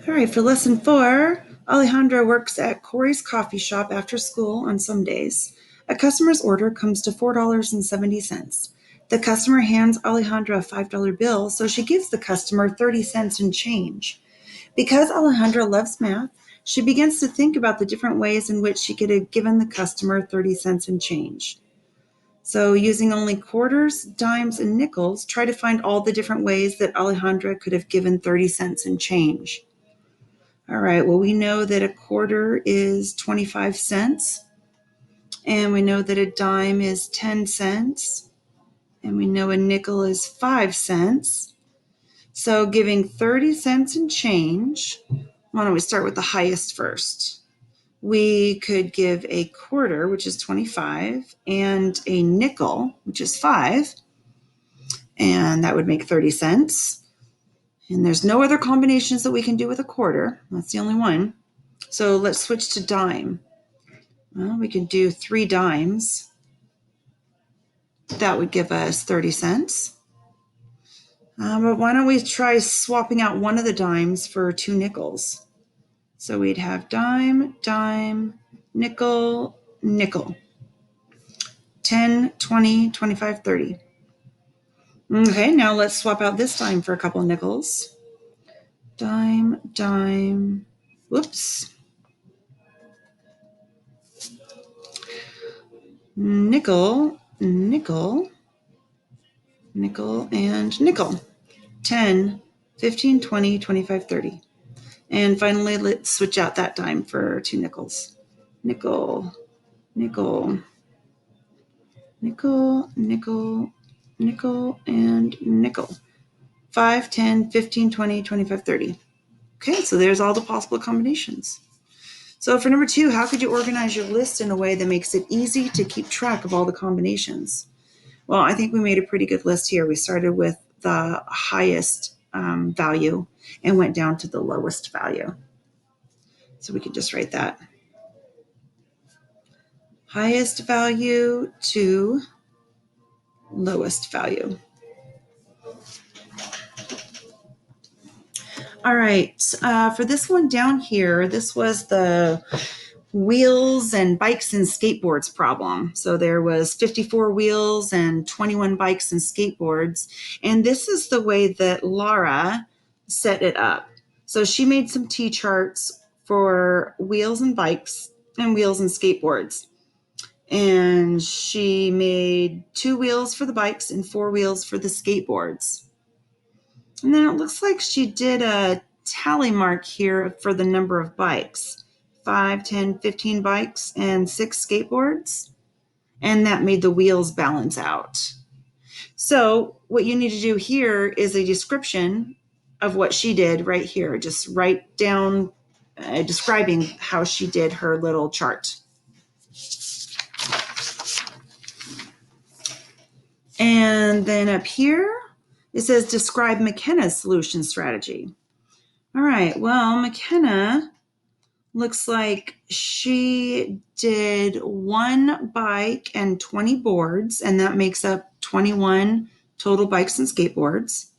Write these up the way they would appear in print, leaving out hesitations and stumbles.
All right, for lesson 4, Alejandra works at Corey's coffee shop after school on some days. A customer's order comes to $4.70. The customer hands Alejandra a $5 bill, so she gives the customer 30 cents in change. Because Alejandra loves math, she begins to think about the different ways in which she could have given the customer 30 cents in change. So, using only quarters, dimes, and nickels, try to find all the different ways that Alejandra could have given 30 cents in change. All right, well, we know that a quarter is 25 cents, and we know that a dime is 10 cents, and we know a nickel is 5 cents. So giving 30 cents in change, why don't we start with the highest first? We could give a quarter, which is 25, and a nickel, which is 5, and that would make 30 cents. And there's no other combinations that we can do with a quarter. That's the only one. So let's switch to dime. Well, we can do 3 dimes. That would give us 30 cents. But why don't we try swapping out one of the dimes for 2 nickels? So we'd have dime, dime, nickel, nickel. 10, 20, 25, 30. Okay, now let's swap out this dime for a couple of nickels. Dime, dime, whoops. Nickel, nickel, nickel, and nickel. 10, 15, 20, 25, 30. And finally, let's switch out that dime for 2 nickels. Nickel, nickel, nickel, nickel, nickel, and nickel. 5, 10, 15, 20, 25, 30. Okay, so there's all the possible combinations. So for number 2, how could you organize your list in a way that makes it easy to keep track of all the combinations? Well, I think we made a pretty good list here. We started with the highest value and went down to the lowest value. So we can just write that. Highest value to lowest value. All right, for this one down here, this was the wheels and bikes and skateboards problem. So there was 54 wheels and 21 bikes and skateboards. And this is the way that Laura set it up. So she made some T-charts for wheels and bikes and wheels and skateboards. And she made 2 wheels for the bikes and 4 wheels for the skateboards. And then it looks like she did a tally mark here for the number of bikes. 5, 10, 15 bikes and 6 skateboards. And that made the wheels balance out. So what you need to do here is a description of what she did right here. Just write down describing how she did her little chart. And then up here, it says describe McKenna's solution strategy. All right, well, McKenna looks like she did 1 bike and 20 boards, and that makes up 21 total bikes and skateboards.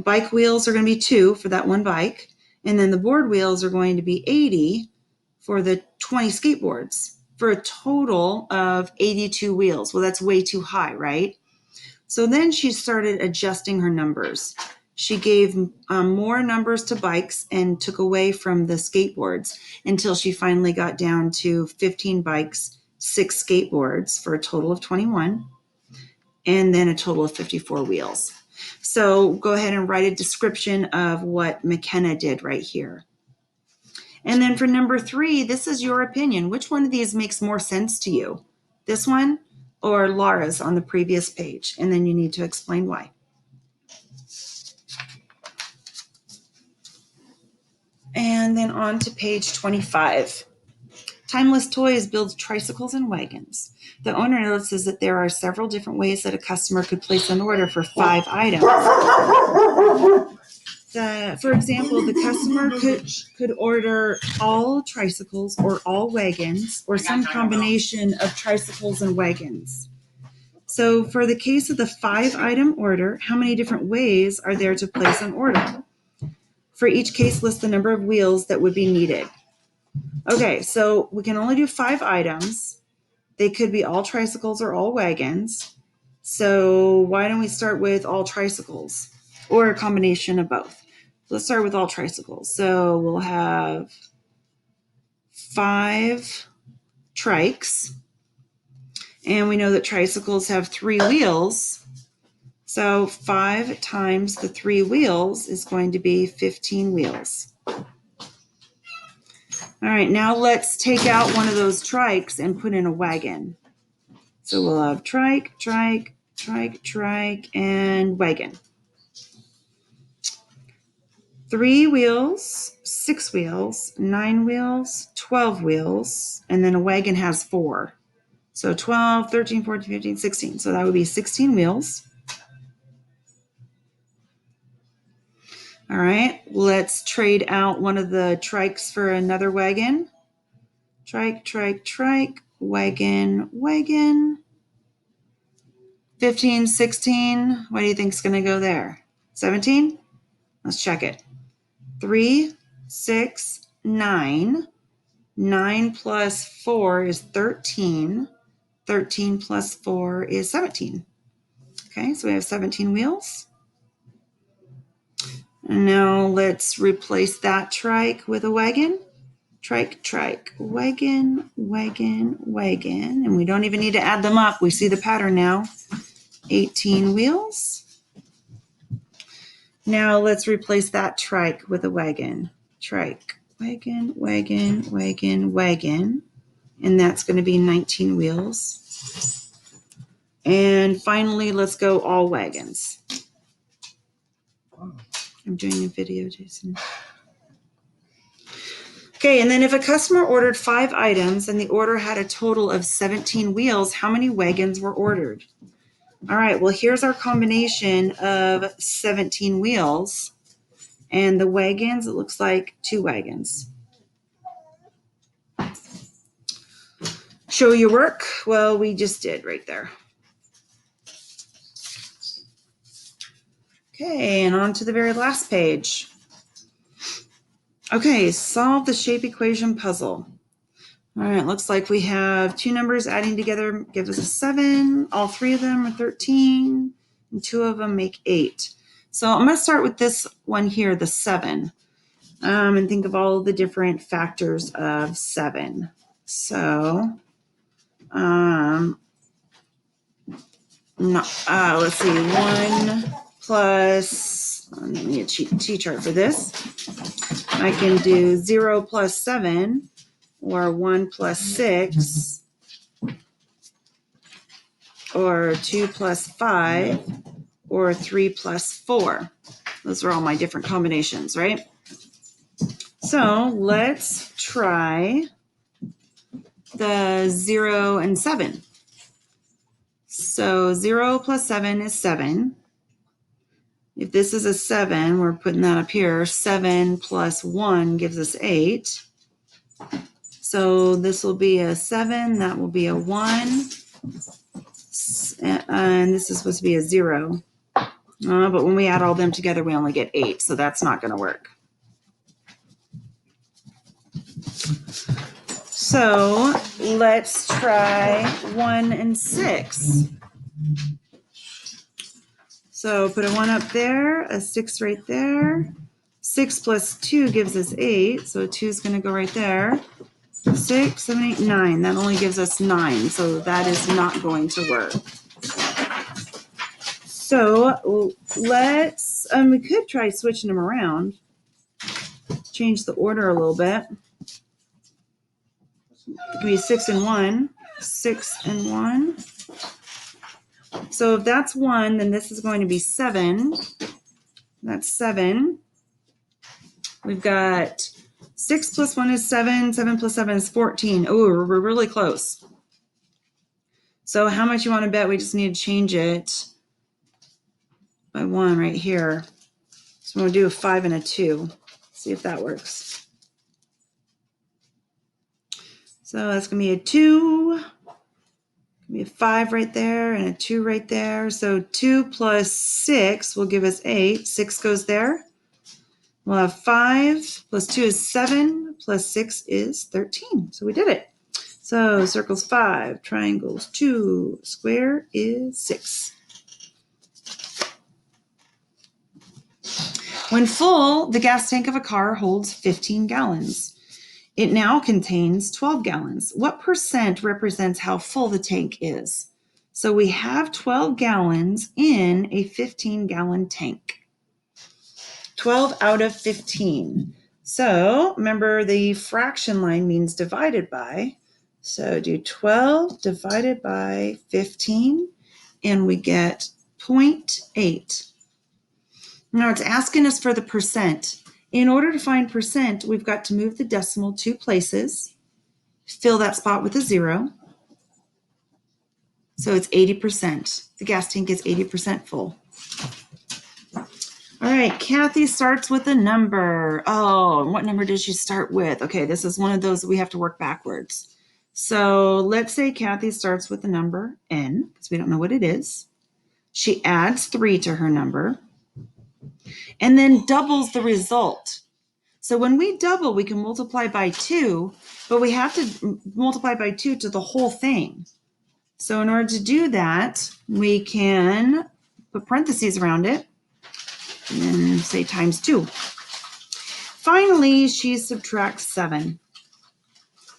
Bike wheels are going to be 2 for that 1 bike, and then the board wheels are going to be 80 for the 20 skateboards, for a total of 82 wheels. Well, that's way too high, right? So then she started adjusting her numbers. She gave more numbers to bikes and took away from the skateboards until she finally got down to 15 bikes, 6 skateboards for a total of 21, and then a total of 54 wheels. So go ahead and write a description of what McKenna did right here. And then for number 3, this is your opinion. Which one of these makes more sense to you? This one or Laura's on the previous page? And then you need to explain why. And then on to page 25. Timeless Toys builds tricycles and wagons. The owner notices that there are several different ways that a customer could place an order for 5 items. For example, the customer could order all tricycles or all wagons or some combination of tricycles and wagons. So for the case of the 5-item order, how many different ways are there to place an order? For each case, list the number of wheels that would be needed. Okay, so we can only do 5 items. They could be all tricycles or all wagons. So why don't we start with all tricycles or a combination of both? Let's start with all tricycles. So we'll have 5 trikes. And we know that tricycles have 3 wheels. So 5 times the 3 wheels is going to be 15 wheels. All right, now let's take out one of those trikes and put in a wagon. So we'll have trike, trike, trike, trike, and wagon. 3 wheels, 6 wheels, 9 wheels, 12 wheels, and then a wagon has 4. So 12, 13, 14, 15, 16. So that would be 16 wheels. All right, let's trade out one of the trikes for another wagon. Trike, trike, trike, wagon, wagon. 15, 16. What do you think is going to go there? 17? Let's check it. 3, 6, 9. 9 plus 4 is 13. 13 plus 4 is 17. Okay, so we have 17 wheels. And now let's replace that trike with a wagon. Trike, trike, wagon, wagon, wagon. And we don't even need to add them up. We see the pattern now. 18 wheels. Now let's replace that trike with a wagon. Trike, wagon, wagon, wagon, wagon. And that's going to be 19 wheels. And finally, let's go all wagons. I'm doing a video, Jason. Okay, and then if a customer ordered 5 items and the order had a total of 17 wheels, how many wagons were ordered? All right, well, here's our combination of 17 wheels. And the wagons, it looks like 2 wagons. Show your work. Well, we just did right there. Okay, and on to the very last page. Okay, solve the shape equation puzzle. All right, looks like we have 2 numbers adding together gives us a 7. All 3 of them are 13, and 2 of them make 8. So I'm going to start with this one here, the 7, and think of all the different factors of 7. So, let's see, 1 plus, I need a T-chart for this. I can do 0 plus 7, or 1 plus 6, or 2 plus 5, or 3 plus 4. Those are all my different combinations, right? So let's try the 0 and 7. So 0 plus 7 is 7. If this is a 7, we're putting that up here. 7 plus 1 gives us 8. So this will be a 7, that will be a 1, and this is supposed to be a 0. But when we add all them together, we only get 8, so that's not going to work. So let's try 1 and 6. So put a 1 up there, a 6 right there. 6 plus 2 gives us 8, so 2 is going to go right there. 6, 7, 8, 9. That only gives us 9, so that is not going to work. So let's, we could try switching them around. Change the order a little bit. It could be 6 and 1, 6 and 1. So if that's 1, then this is going to be 7. That's 7. We've got 6 plus 1 is 7. 7 plus 7 is 14. Oh, we're really close. So how much you want to bet? We just need to change it by 1 right here. So we'll do a 5 and a 2. See if that works. So that's going to be a 2. Be a 5 right there and a 2 right there. So 2 plus 6 will give us 8. 6 goes there. We'll have 5 plus 2 is 7 plus 6 is 13. So we did it. So circles 5, triangles 2, square is 6. When full, the gas tank of a car holds 15 gallons. It now contains 12 gallons. What percent represents how full the tank is? So we have 12 gallons in a 15-gallon tank. 12 out of 15. So remember, the fraction line means divided by. So do 12 divided by 15, and we get 0.8. Now it's asking us for the percent. In order to find percent, we've got to move the decimal 2 places, fill that spot with a 0. So it's 80%. The gas tank is 80% full. All right, Kathy starts with a number. Oh, what number did she start with? Okay, this is one of those we have to work backwards. So let's say Kathy starts with the number n, because we don't know what it is. She adds 3 to her number, and then doubles the result. So when we double, we can multiply by 2, but we have to multiply by 2 to the whole thing. So in order to do that, we can put parentheses around it and then say times 2. Finally, she subtracts 7.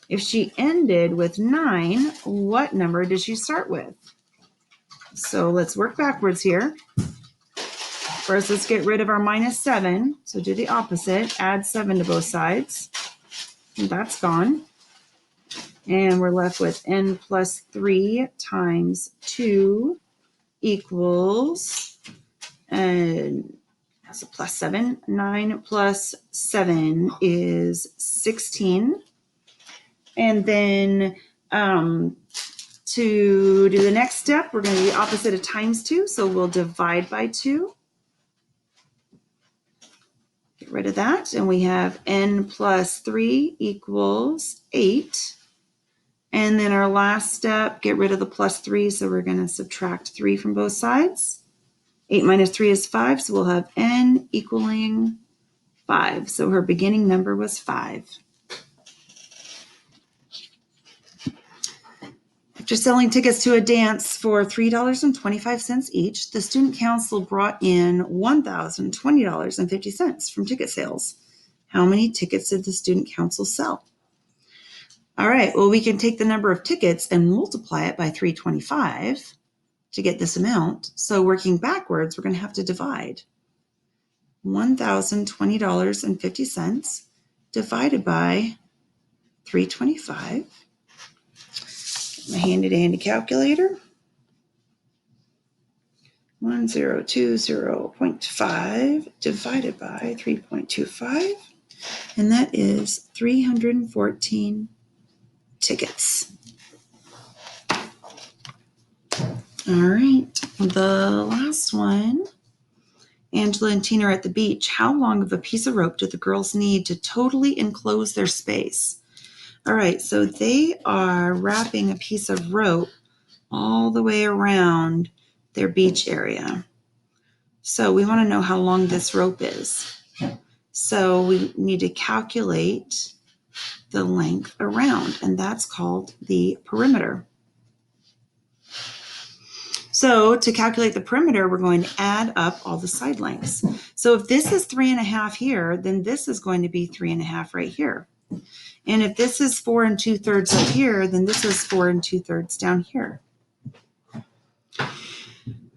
If she ended with 9, what number did she start with? So let's work backwards here. First, let's get rid of our minus 7. So do the opposite. Add 7 to both sides. And that's gone. And we're left with n plus 3 times 2 equals, and that's a plus 7. 9 plus 7 is 16. And then to do the next step, we're going to do the opposite of times 2. So we'll divide by 2. Get rid of that. And we have n plus 3 equals 8. And then our last step, get rid of the plus 3. So we're going to subtract 3 from both sides. 8 minus 3 is 5. So we'll have n equaling 5. So her beginning number was 5. After selling tickets to a dance for $3.25 each, the student council brought in $1,020.50 from ticket sales. How many tickets did the student council sell? All right, well, we can take the number of tickets and multiply it by 325 to get this amount. So working backwards, we're going to have to divide. $1,020.50 divided by 325. My handy dandy calculator. 1020.5 divided by 3.25, and that is 314 tickets. All right, the last one. Angela and Tina are at the beach. How long of a piece of rope do the girls need to totally enclose their space? All right, so they are wrapping a piece of rope all the way around their beach area. So we want to know how long this rope is. So we need to calculate the length around, and that's called the perimeter. So to calculate the perimeter, we're going to add up all the side lengths. So if this is 3.5 here, then this is going to be 3.5 right here. And if this is 4 2/3 up here, then this is 4 2/3 down here.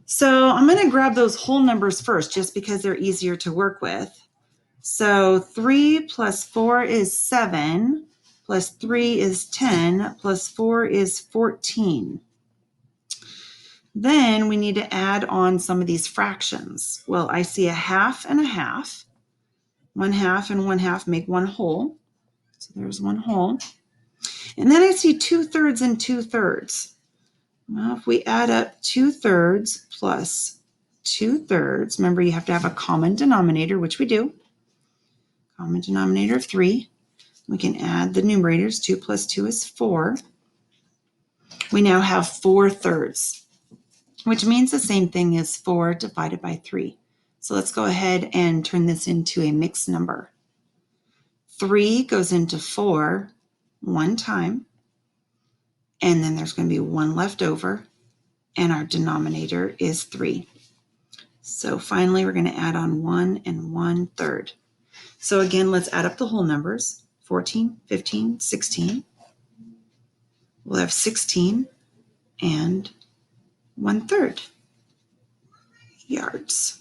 So I'm going to grab those whole numbers first, just because they're easier to work with. So 3 plus 4 is 7, plus 3 is 10, plus 4 is 14. Then we need to add on some of these fractions. Well, I see a half and a half. 1/2 and 1/2 make one whole. So there's one whole. And then I see 2/3 and 2/3. Well, if we add up 2/3 plus 2/3, remember you have to have a common denominator, which we do. Common denominator of 3. We can add the numerators. 2 plus 2 is 4. We now have 4/3, which means the same thing as 4 divided by 3. So let's go ahead and turn this into a mixed number. 3 goes into 4 one time, and then there's going to be 1 left over, and our denominator is 3. So finally, we're going to add on 1 and 1/3. So again, let's add up the whole numbers. 14, 15, 16. We'll have 16 and 1/3 yards.